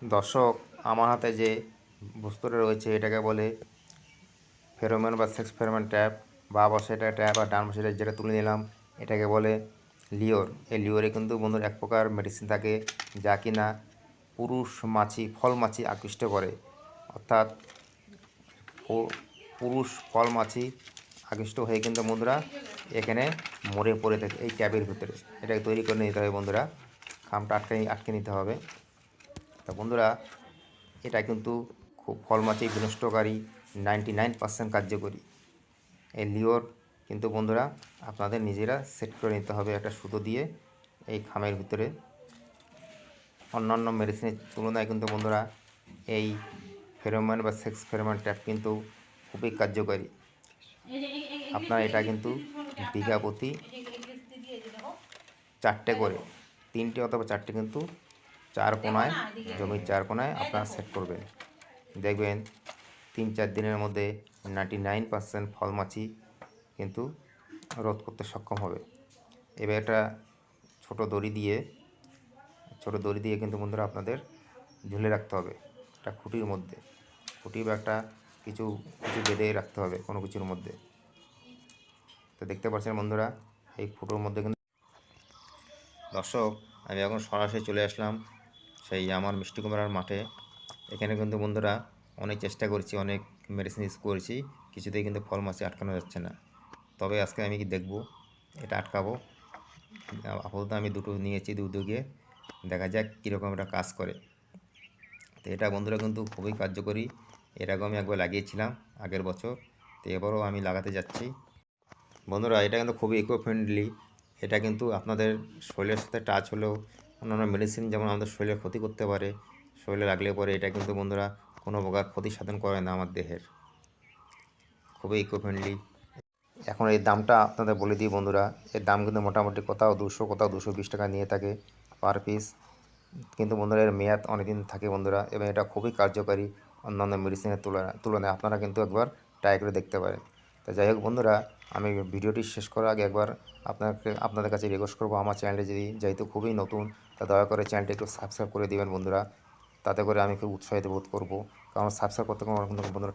দর্শক, আমার হাতে যে বস্তুটা রয়েছে এটাকে বলে ফেরোমন বা সেক্স ফেরোমন ট্যাপ। বা পাশে এটা ট্যাপ আর ডান পাশে যেটা তুলে নিলাম এটাকে বলে লিওর। এই লিওরে কিন্তু বন্ধুর এক প্রকার মেডিসিন থাকে যা কিনা পুরুষ মাছি ফল মাছি আকৃষ্ট করে, অর্থাৎ পুরুষ ফল মাছি আকৃষ্ট হয়ে কিন্তু বন্ধুরা এখানে মরে পড়ে থাকে এই ট্যাপের ভিতরে। এটাকে তৈরি করে নিতে হবে বন্ধুরা, খামটা আটকে নিতে হবে। তা বন্ধুরা, এটা কিন্তু খুব ফলমাছি বিনষ্টকারী 99% কার্যকরী। এই লিওর কিন্তু বন্ধুরা আপনাদের নিজেরা সেট করে নিতে হবে একটা সুতো দিয়ে এই খামের ভিতরে। অন্যান্য মেডিসিনের তুলনায় কিন্তু বন্ধুরা এই ফেরোমন বা সেক্স ফেরোমন ট্যাপ কিন্তু খুবই কার্যকরী। আপনারা এটা কিন্তু বিঘা প্রতি 4টে করে, 3টে অথবা 4টে কিন্তু 4 কোণায়, জমির 4 কোণায় আপনারা সেট করবেন। দেখবেন 3-4 দিনের মধ্যে 99% ফলমাছি কিন্তু রোধ করতে সক্ষম হবে। এবার একটা ছোটো দড়ি দিয়ে কিন্তু বন্ধুরা আপনাদের ঝুলে রাখতে হবে একটা খুঁটির মধ্যে। খুঁটি বা একটা কিছু বেঁধে রাখতে হবে কোনো কিছুর মধ্যে। তো দেখতে পাচ্ছেন বন্ধুরা এই ফুটোর মধ্যে কিন্তু। দর্শক, আমি এখন সরাসরি চলে আসলাম সেই আমার মিষ্টি কুমড়ার মাঠে। এখানে কিন্তু বন্ধুরা অনেক চেষ্টা করেছি, অনেক মেডিসিন ইউজ করেছি, কিছুতেই কিন্তু ফল মাছি আটকানো যাচ্ছে না। তবে আজকে আমি কি দেখব এটা আটকাবো। আপাতত আমি দুটো নিয়েছি, দুদিকে দেখা যাক কীরকম এটা কাজ করে। তো এটা বন্ধুরা কিন্তু খুবই কার্যকরী। এর আগে আমি একবার লাগিয়েছিলাম আগের বছর, তো এবারও আমি লাগাতে যাচ্ছি। বন্ধুরা, এটা কিন্তু খুবই ইকো ফ্রেন্ডলি। এটা কিন্তু আপনাদের শরীরের সাথে টাচ হলেও অন্যান্য মেডিসিন যেমন আমাদের শরীরের ক্ষতি করতে পারে, শরীরে লাগলে পরে এটা কিন্তু বন্ধুরা কোনো প্রকার ক্ষতি সাধন করে না আমার দেহের। খুবই ইকো ফ্রেন্ডলি। এখন এই দামটা আপনাদের বলে দিই বন্ধুরা, এর দাম কিন্তু মোটামুটি কোথাও 200, কোথাও 220 টাকা নিয়ে থাকে পার পিস। কিন্তু বন্ধুরা এর মেয়াদ অনেক দিন থাকে বন্ধুরা, এবং এটা খুবই কার্যকারী অন্যান্য মেডিসিনের তুলনায়। আপনারা কিন্তু একবার ট্রাই করে দেখতে পারেন। তো যাই হোক বন্ধুরা, আমি ভিডিওটি শেষ করার আগে একবার আপনাদের কাছে রিকোয়েস্ট করবো, আমার চ্যানেলটি যেহেতু খুবই নতুন, তা দয়া করে চ্যানেলটি একটু সাবস্ক্রাইব করে দেবেন বন্ধুরা। তাতে করে আমি খুব উৎসাহিত বোধ করবো, কারণ সাবস্ক্রাইব করতে কোনো বন্ধুরা